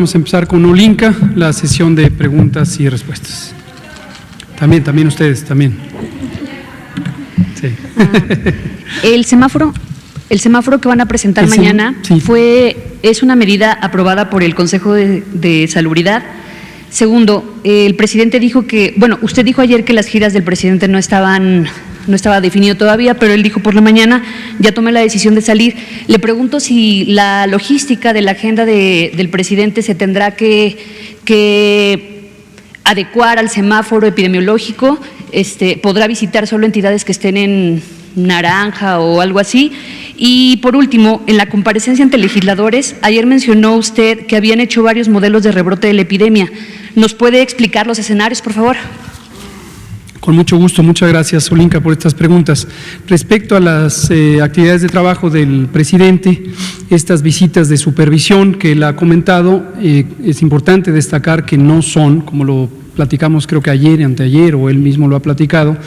Vamos a empezar con Olinka, la sesión de preguntas y respuestas. También ustedes, también. Sí. El semáforo que van a presentar mañana sí. es una medida aprobada por el Consejo de Salubridad. Segundo, el presidente dijo que, usted dijo ayer que las giras del presidente no estaba definido todavía, pero él dijo por la mañana, ya tomé la decisión de salir. Le pregunto si la logística de la agenda del presidente se tendrá que adecuar al semáforo epidemiológico, podrá visitar solo entidades que estén en naranja o algo así. Y por último, en la comparecencia ante legisladores, ayer mencionó usted que habían hecho varios modelos de rebrote de la epidemia. ¿Nos puede explicar los escenarios, por favor? Con mucho gusto, muchas gracias, Olinka, por estas preguntas. Respecto a las actividades de trabajo del presidente, estas visitas de supervisión que él ha comentado, es importante destacar que no son, como lo platicamos creo que ayer, anteayer, o él mismo lo ha platicado,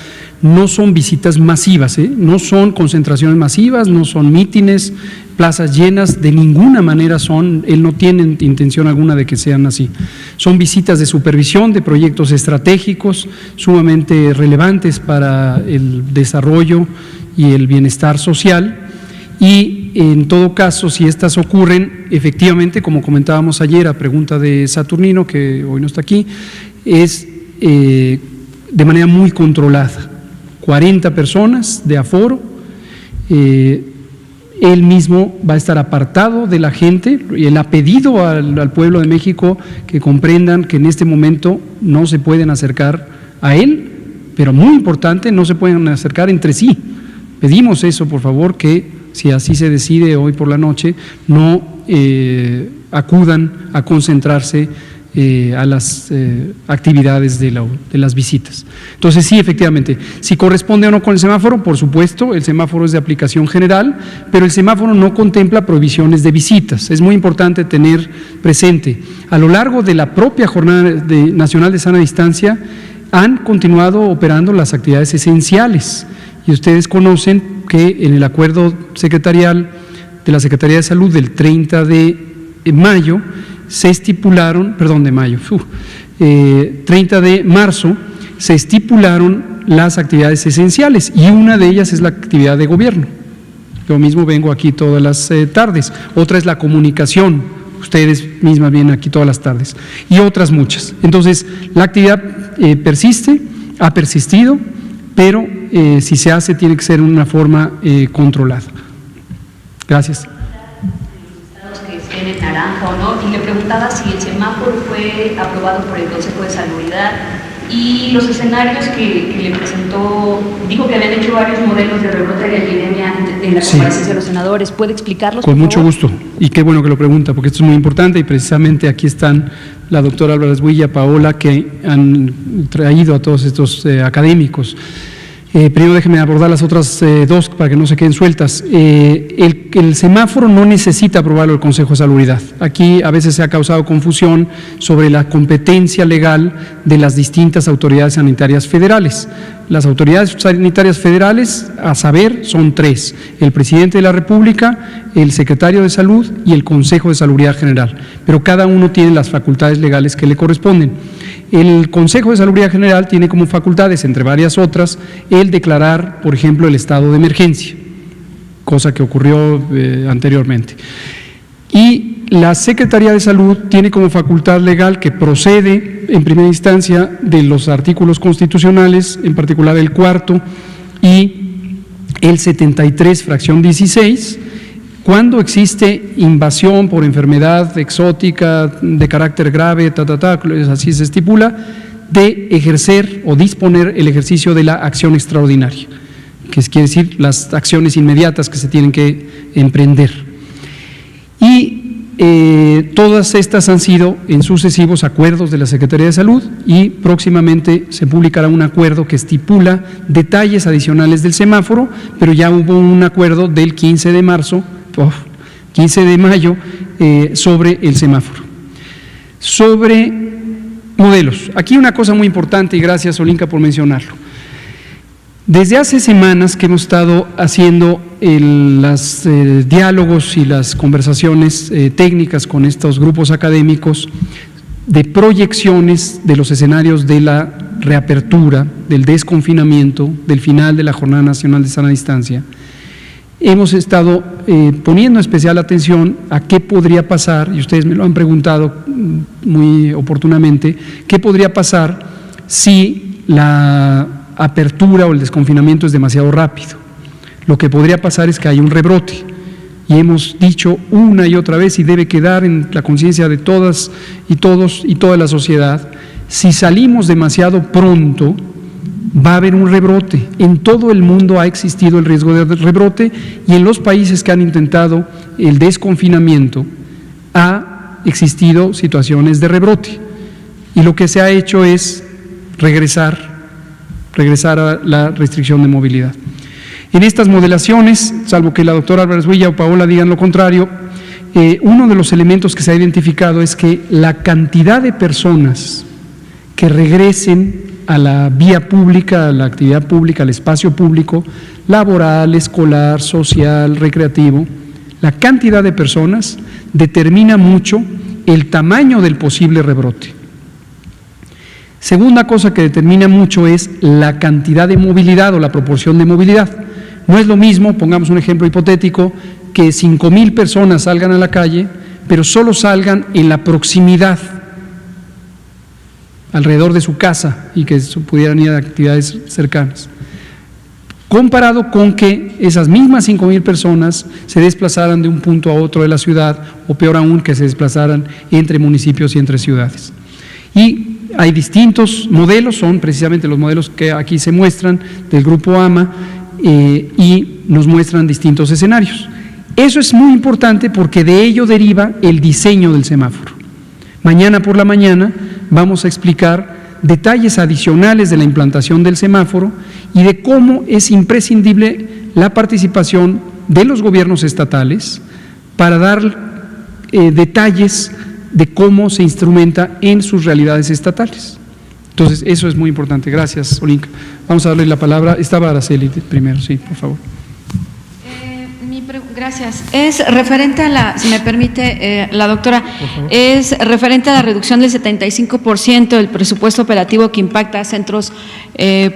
no son visitas masivas, no son concentraciones masivas, no son mítines, plazas llenas, de ninguna manera son, él no tiene intención alguna de que sean así. Son visitas de supervisión de proyectos estratégicos sumamente relevantes para el desarrollo y el bienestar social, y en todo caso, si estas ocurren, efectivamente, como comentábamos ayer a pregunta de Saturnino, que hoy no está aquí, es de manera muy controlada, 40 personas de aforo, él mismo va a estar apartado de la gente, y él ha pedido al pueblo de México que comprendan que en este momento no se pueden acercar a él, pero muy importante, no se pueden acercar entre sí. Pedimos eso, por favor, que si así se decide hoy por la noche, no acudan a concentrarse a las actividades de las visitas. Entonces sí, efectivamente, si corresponde o no con el semáforo, por supuesto, el semáforo es de aplicación general, pero el semáforo no contempla prohibiciones de visitas. Es muy importante tener presente, a lo largo de la propia Jornada Nacional de Sana Distancia, han continuado operando las actividades esenciales, y ustedes conocen que en el acuerdo secretarial de la Secretaría de Salud del 30 de mayo, se estipularon, 30 de marzo, se estipularon las actividades esenciales, y una de ellas es la actividad de gobierno. Yo mismo vengo aquí todas las tardes. Otra es la comunicación, ustedes mismas vienen aquí todas las tardes, y otras muchas. Entonces, la actividad persiste, ha persistido, pero si se hace tiene que ser en una forma controlada. Gracias. Que estén en naranja o no, y le preguntaba si el semáforo fue aprobado por el Consejo de Salubridad y los escenarios que le presentó, dijo que habían hecho varios modelos de rebrote de la epidemia en la comparecencia de los senadores. ¿Puede explicarlos, por favor? Con mucho gusto, y qué bueno que lo pregunta, porque esto es muy importante, y precisamente aquí están la doctora Álvarez Builla, Paola, que han traído a todos estos académicos. Primero déjenme abordar las otras dos para que no se queden sueltas. El semáforo no necesita aprobarlo el Consejo de Salubridad. Aquí a veces se ha causado confusión sobre la competencia legal de las distintas autoridades sanitarias federales. Las autoridades sanitarias federales, a saber, son tres: el presidente de la República, el secretario de Salud y el Consejo de Salubridad General, pero cada uno tiene las facultades legales que le corresponden. El Consejo de Salubridad General tiene como facultades, entre varias otras, el declarar, por ejemplo, el estado de emergencia, cosa que ocurrió anteriormente. Y la Secretaría de Salud tiene como facultad legal, que procede en primera instancia de los artículos constitucionales, en particular el 4º y el 73, fracción 16, cuando existe invasión por enfermedad exótica de carácter grave, así se estipula, de ejercer o disponer el ejercicio de la acción extraordinaria, que quiere decir las acciones inmediatas que se tienen que emprender. Y todas estas han sido en sucesivos acuerdos de la Secretaría de Salud, y próximamente se publicará un acuerdo que estipula detalles adicionales del semáforo, pero ya hubo un acuerdo del 15 de mayo sobre el semáforo. Sobre modelos, aquí una cosa muy importante, y gracias, Olinka, por mencionarlo. Desde hace semanas que hemos estado haciendo los diálogos y las conversaciones técnicas con estos grupos académicos de proyecciones de los escenarios de la reapertura, del desconfinamiento, del final de la Jornada Nacional de Sana Distancia, hemos estado poniendo especial atención a qué podría pasar, y ustedes me lo han preguntado muy oportunamente, qué podría pasar si la apertura o el desconfinamiento es demasiado rápido. Lo que podría pasar es que hay un rebrote, y hemos dicho una y otra vez, y debe quedar en la conciencia de todas y todos y toda la sociedad, si salimos demasiado pronto, va a haber un rebrote. En todo el mundo ha existido el riesgo de rebrote, y en los países que han intentado el desconfinamiento ha existido situaciones de rebrote, y lo que se ha hecho es regresar a la restricción de movilidad. En estas modelaciones, salvo que la doctora Álvarez Builla o Paola digan lo contrario, uno de los elementos que se ha identificado es que la cantidad de personas que regresen a la vía pública, a la actividad pública, al espacio público, laboral, escolar, social, recreativo, la cantidad de personas determina mucho el tamaño del posible rebrote. Segunda cosa que determina mucho es la cantidad de movilidad o la proporción de movilidad. No es lo mismo, pongamos un ejemplo hipotético, que 5,000 personas salgan a la calle, pero solo salgan en la proximidad, alrededor de su casa, y que pudieran ir a actividades cercanas, comparado con que esas mismas 5,000 personas se desplazaran de un punto a otro de la ciudad, o peor aún, que se desplazaran entre municipios y entre ciudades. Y hay distintos modelos, son precisamente los modelos que aquí se muestran del Grupo AMA, y nos muestran distintos escenarios. Eso es muy importante porque de ello deriva el diseño del semáforo. Mañana por la mañana vamos a explicar detalles adicionales de la implantación del semáforo y de cómo es imprescindible la participación de los gobiernos estatales para dar detalles de cómo se instrumenta en sus realidades estatales. Entonces, eso es muy importante. Gracias, Olinka. Vamos a darle la palabra. Estaba Araceli primero, sí, por favor. Gracias. Es referente a la, si me permite, la doctora, es referente a la reducción del 75% del presupuesto operativo que impacta a centros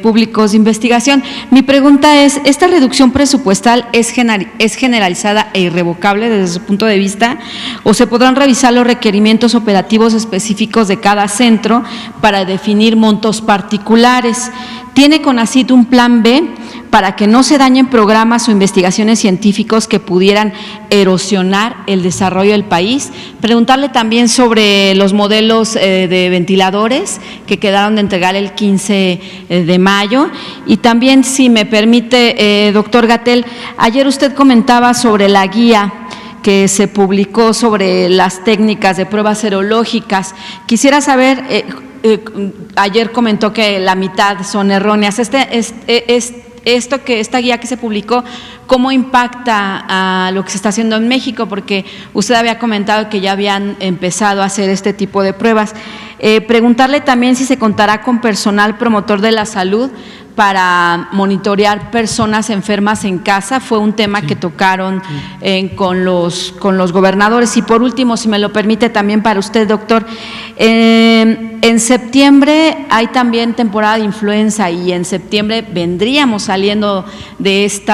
públicos de investigación. Mi pregunta es, ¿esta reducción presupuestal es generalizada e irrevocable desde su punto de vista, o se podrán revisar los requerimientos operativos específicos de cada centro para definir montos particulares? ¿Tiene CONACYT un plan B para que no se dañen programas o investigaciones científicos que pudieran erosionar el desarrollo del país? Preguntarle también sobre los modelos de ventiladores que quedaron de entregar el 15 de mayo. Y también, si me permite, doctor Gatell, ayer usted comentaba sobre la guía que se publicó sobre las técnicas de pruebas serológicas. Quisiera saber, ayer comentó que la mitad son erróneas. Esta guía que se publicó, ¿cómo impacta a lo que se está haciendo en México? Porque usted había comentado que ya habían empezado a hacer este tipo de pruebas. Preguntarle también si se contará con personal promotor de la salud para monitorear personas enfermas en casa. Fue un tema que tocaron con los gobernadores. Y por último, si me lo permite también para usted, doctor, en septiembre hay también temporada de influenza, y en septiembre vendríamos saliendo de este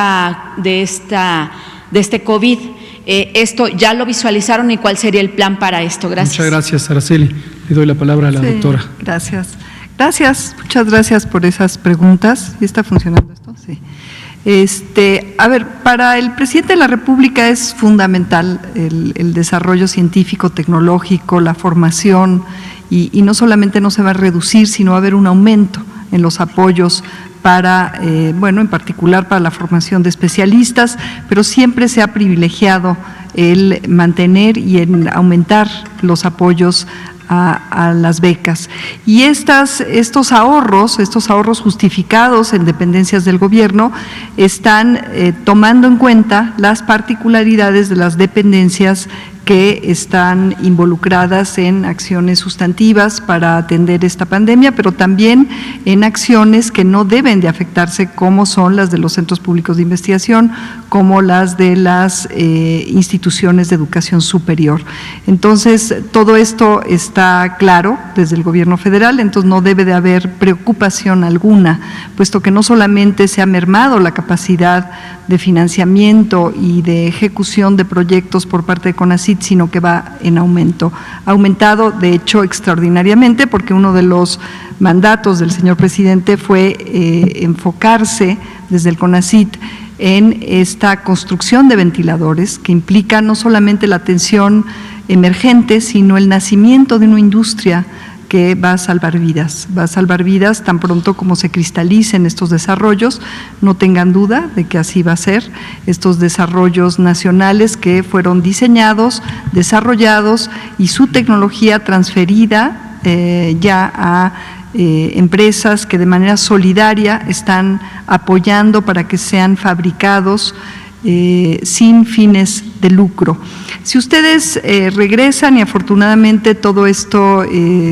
COVID. ¿Esto ya lo visualizaron y cuál sería el plan para esto? Gracias. Muchas gracias, Araceli. Le doy la palabra a la doctora. Gracias. Muchas gracias por esas preguntas. ¿Y está funcionando esto? Sí. A ver, para el presidente de la República es fundamental el desarrollo científico, tecnológico, la formación, y no solamente no se va a reducir, sino va a haber un aumento en los apoyos para, en particular para la formación de especialistas, pero siempre se ha privilegiado el mantener y en aumentar los apoyos a las becas. Y estos ahorros justificados en dependencias del gobierno están tomando en cuenta las particularidades de las dependencias que están involucradas en acciones sustantivas para atender esta pandemia, pero también en acciones que no deben de afectarse, como son las de los centros públicos de investigación, como las de las instituciones de educación superior. Entonces, todo esto está claro desde el gobierno federal, entonces no debe de haber preocupación alguna, puesto que no solamente se ha mermado la capacidad de financiamiento y de ejecución de proyectos por parte de CONACYT, sino que va en aumento. Ha aumentado, de hecho, extraordinariamente, porque uno de los mandatos del señor presidente fue enfocarse desde el CONACYT en esta construcción de ventiladores, que implica no solamente la atención emergente, sino el nacimiento de una industria que va a salvar vidas tan pronto como se cristalicen estos desarrollos. No tengan duda de que así va a ser, estos desarrollos nacionales que fueron diseñados, desarrollados y su tecnología transferida ya a empresas que de manera solidaria están apoyando para que sean fabricados sin fines de lucro. Si ustedes regresan, y afortunadamente todo esto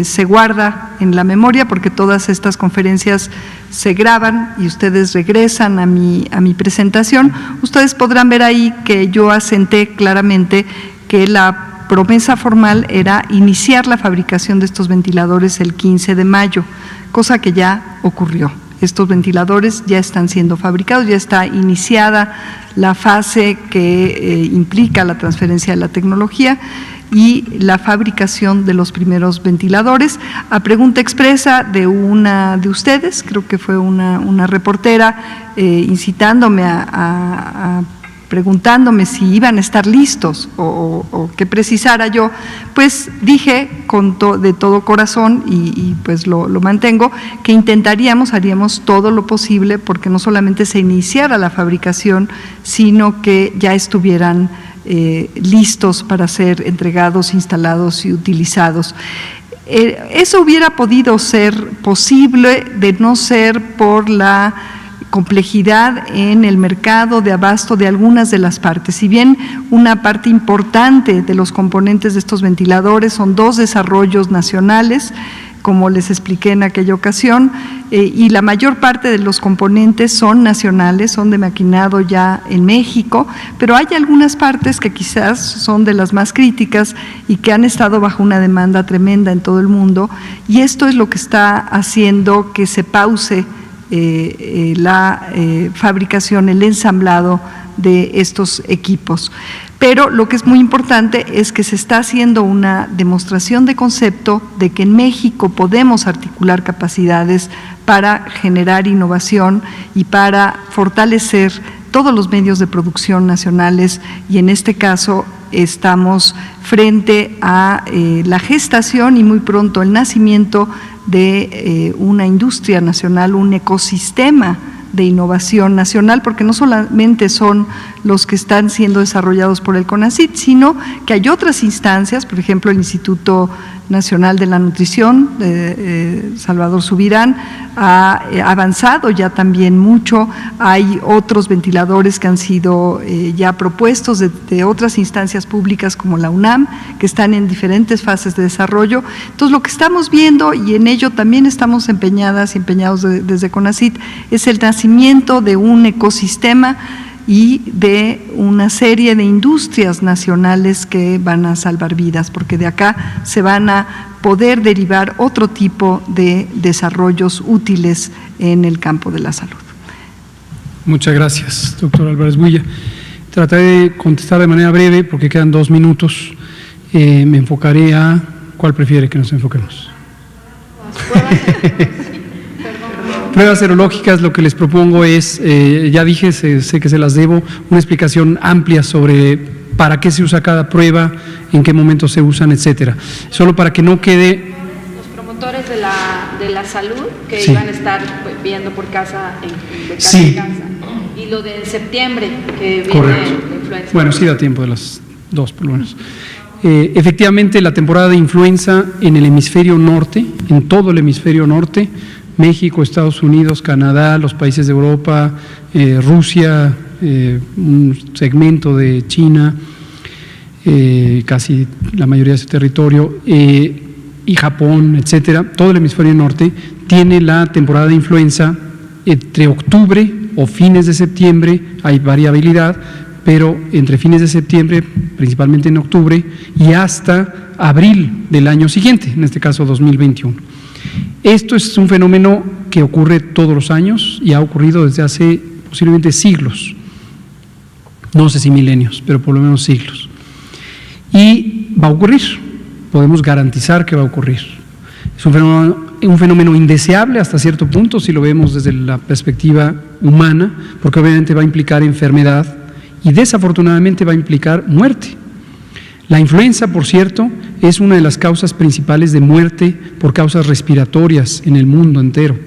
se guarda en la memoria, porque todas estas conferencias se graban y ustedes regresan a mi presentación, ustedes podrán ver ahí que yo asenté claramente que la promesa formal era iniciar la fabricación de estos ventiladores el 15 de mayo, cosa que ya ocurrió. Estos ventiladores ya están siendo fabricados, ya está iniciada la fase que implica la transferencia de la tecnología y la fabricación de los primeros ventiladores. A pregunta expresa de una de ustedes, creo que fue una reportera, incitándome preguntándome si iban a estar listos o que precisara yo, pues dije de todo corazón y pues lo mantengo, que haríamos todo lo posible porque no solamente se iniciara la fabricación, sino que ya estuvieran listos para ser entregados, instalados y utilizados. Eso hubiera podido ser posible de no ser por la complejidad en el mercado de abasto de algunas de las partes. Si bien una parte importante de los componentes de estos ventiladores son 2 desarrollos nacionales, como les expliqué en aquella ocasión, y la mayor parte de los componentes son nacionales, son de maquinado ya en México, pero hay algunas partes que quizás son de las más críticas y que han estado bajo una demanda tremenda en todo el mundo, y esto es lo que está haciendo que se pause la fabricación, el ensamblado de estos equipos. Pero lo que es muy importante es que se está haciendo una demostración de concepto de que en México podemos articular capacidades para generar innovación y para fortalecer todos los medios de producción nacionales, y en este caso estamos frente a la gestación y muy pronto el nacimiento de una industria nacional, un ecosistema de innovación nacional, porque no solamente son los que están siendo desarrollados por el CONACYT, sino que hay otras instancias, por ejemplo el Instituto Nacional de la Nutrición, Salvador Subirán, ha avanzado ya también mucho. Hay otros ventiladores que han sido ya propuestos de otras instancias públicas como la UNAM, que están en diferentes fases de desarrollo. Entonces, lo que estamos viendo, y en ello también estamos empeñados desde CONACYT, es el nacimiento de un ecosistema y de una serie de industrias nacionales que van a salvar vidas, porque de acá se van a poder derivar otro tipo de desarrollos útiles en el campo de la salud. Muchas gracias, doctor Álvarez Builla. Trataré de contestar de manera breve porque quedan 2 minutos. Me enfocaré a… ¿Cuál prefiere que nos enfoquemos? Pruebas serológicas, lo que les propongo es, ya dije, sé que se las debo, una explicación amplia sobre para qué se usa cada prueba, en qué momento se usan, etcétera. Solo para que no quede… Los promotores de la salud que sí. Iban a estar viendo por casa, de casa sí. en casa. Y lo de septiembre, que viene correcto. la influenza. Bueno, sí da tiempo de las 2 por lo menos. Efectivamente, la temporada de influenza en el hemisferio norte, en todo el hemisferio norte, México, Estados Unidos, Canadá, los países de Europa, Rusia, un segmento de China, casi la mayoría de su territorio, y Japón, etcétera, todo el hemisferio norte tiene la temporada de influenza entre octubre o fines de septiembre, hay variabilidad, pero entre fines de septiembre, principalmente en octubre, y hasta abril del año siguiente, en este caso 2021. Esto es un fenómeno que ocurre todos los años y ha ocurrido desde hace posiblemente siglos, no sé si milenios, pero por lo menos siglos. Y va a ocurrir, podemos garantizar que va a ocurrir. Es un fenómeno indeseable hasta cierto punto, si lo vemos desde la perspectiva humana, porque obviamente va a implicar enfermedad y desafortunadamente va a implicar muerte. La influenza, por cierto, es una de las causas principales de muerte por causas respiratorias en el mundo entero.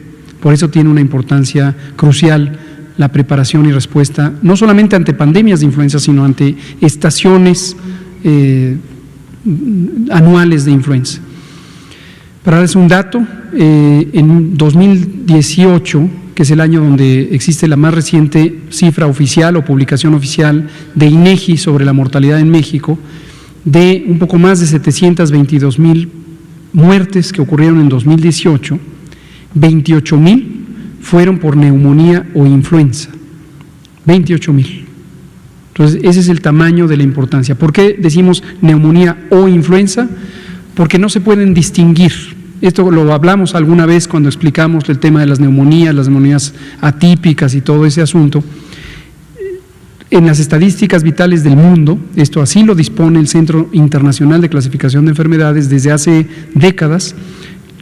Por eso tiene una importancia crucial la preparación y respuesta, no solamente ante pandemias de influenza, sino ante estaciones anuales de influenza. Para darles un dato, en 2018, que es el año donde existe la más reciente cifra oficial o publicación oficial de INEGI sobre la mortalidad en México, de un poco más de 722,000 muertes que ocurrieron en 2018, 28,000 fueron por neumonía o influenza. 28,000. Entonces, ese es el tamaño de la importancia. ¿Por qué decimos neumonía o influenza? Porque no se pueden distinguir. Esto lo hablamos alguna vez cuando explicamos el tema de las neumonías atípicas y todo ese asunto. En las estadísticas vitales del mundo, esto así lo dispone el Centro Internacional de Clasificación de Enfermedades desde hace décadas,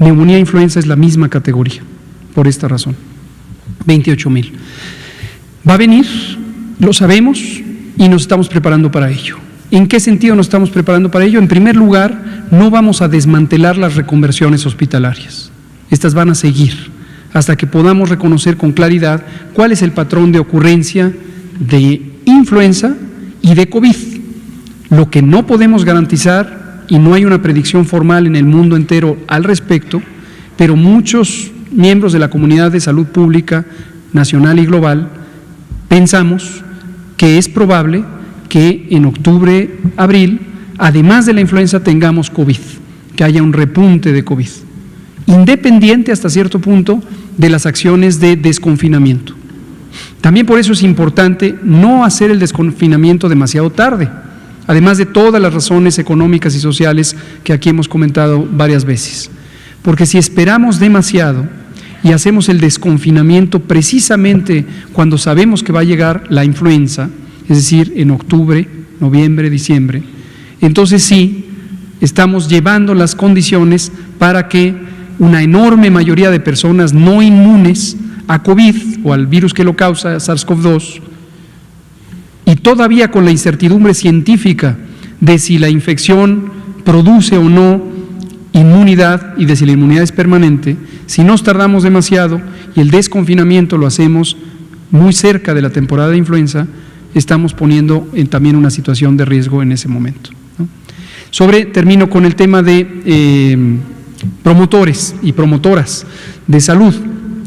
neumonía e influenza es la misma categoría, por esta razón, 28,000. Va a venir, lo sabemos, y nos estamos preparando para ello. ¿En qué sentido nos estamos preparando para ello? En primer lugar, no vamos a desmantelar las reconversiones hospitalarias. Estas van a seguir hasta que podamos reconocer con claridad cuál es el patrón de ocurrencia de influenza y de COVID. Lo que no podemos garantizar, y no hay una predicción formal en el mundo entero al respecto, pero muchos miembros de la comunidad de salud pública nacional y global pensamos que es probable que en octubre, abril, además de la influenza tengamos COVID, que haya un repunte de COVID, independiente hasta cierto punto de las acciones de desconfinamiento. También por eso es importante no hacer el desconfinamiento demasiado tarde, además de todas las razones económicas y sociales que aquí hemos comentado varias veces. Porque si esperamos demasiado y hacemos el desconfinamiento precisamente cuando sabemos que va a llegar la influenza, es decir, en octubre, noviembre, diciembre, entonces sí, estamos llevando las condiciones para que una enorme mayoría de personas no inmunes a COVID o al virus que lo causa, SARS-CoV-2, y todavía con la incertidumbre científica de si la infección produce o no inmunidad y de si la inmunidad es permanente, si nos tardamos demasiado y el desconfinamiento lo hacemos muy cerca de la temporada de influenza, estamos poniendo también una situación de riesgo en ese momento, ¿no? Termino con el tema de promotores y promotoras de salud.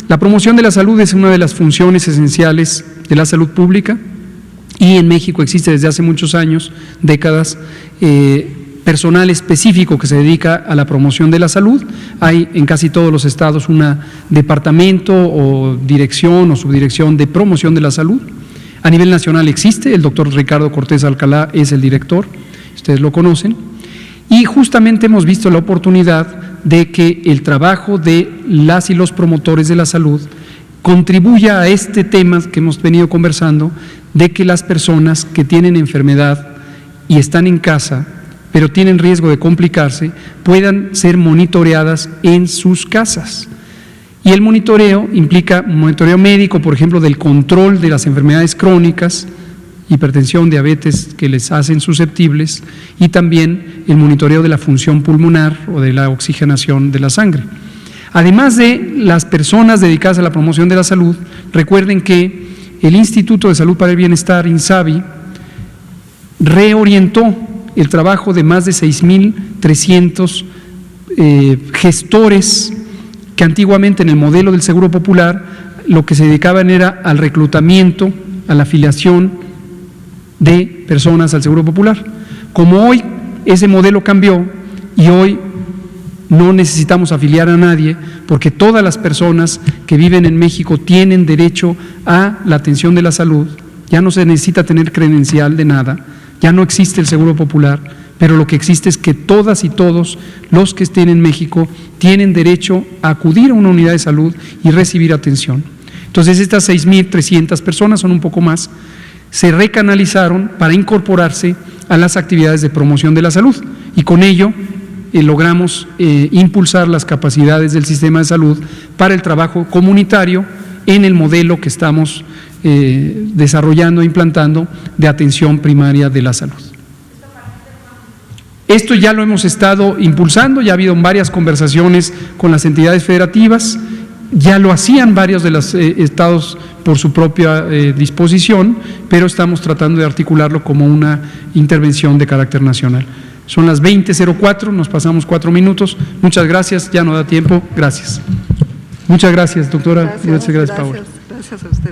La promoción de la salud es una de las funciones esenciales de la salud pública y en México existe desde hace muchos años, décadas, personal específico que se dedica a la promoción de la salud. Hay en casi todos los estados un departamento o dirección o subdirección de promoción de la salud. A nivel nacional existe, el doctor Ricardo Cortés Alcalá es el director, ustedes lo conocen, y justamente hemos visto la oportunidad de que el trabajo de las y los promotores de la salud contribuya a este tema que hemos venido conversando, de que las personas que tienen enfermedad y están en casa, pero tienen riesgo de complicarse, puedan ser monitoreadas en sus casas. Y el monitoreo implica un monitoreo médico, por ejemplo, del control de las enfermedades crónicas, hipertensión, diabetes, que les hacen susceptibles, y también el monitoreo de la función pulmonar o de la oxigenación de la sangre. Además de las personas dedicadas a la promoción de la salud, recuerden que el Instituto de Salud para el Bienestar, INSABI, reorientó el trabajo de más de 6,300 gestores que antiguamente en el modelo del Seguro Popular lo que se dedicaban era al reclutamiento, a la afiliación de personas al Seguro Popular. Como hoy ese modelo cambió y hoy no necesitamos afiliar a nadie porque todas las personas que viven en México tienen derecho a la atención de la salud, ya no se necesita tener credencial de nada, ya no existe el Seguro Popular, pero lo que existe es que todas y todos los que estén en México tienen derecho a acudir a una unidad de salud y recibir atención. Entonces estas 6,300 personas, son un poco más, se recanalizaron para incorporarse a las actividades de promoción de la salud y con ello logramos impulsar las capacidades del sistema de salud para el trabajo comunitario en el modelo que estamos desarrollando e implantando de atención primaria de la salud. Esto ya lo hemos estado impulsando, ya ha habido varias conversaciones con las entidades federativas, ya lo hacían varios de los estados por su propia disposición, pero estamos tratando de articularlo como una intervención de carácter nacional. Son las 20:04, nos pasamos 4 minutos. Muchas gracias, ya no da tiempo. Gracias. Muchas gracias, doctora. Gracias, Paola. Gracias a usted.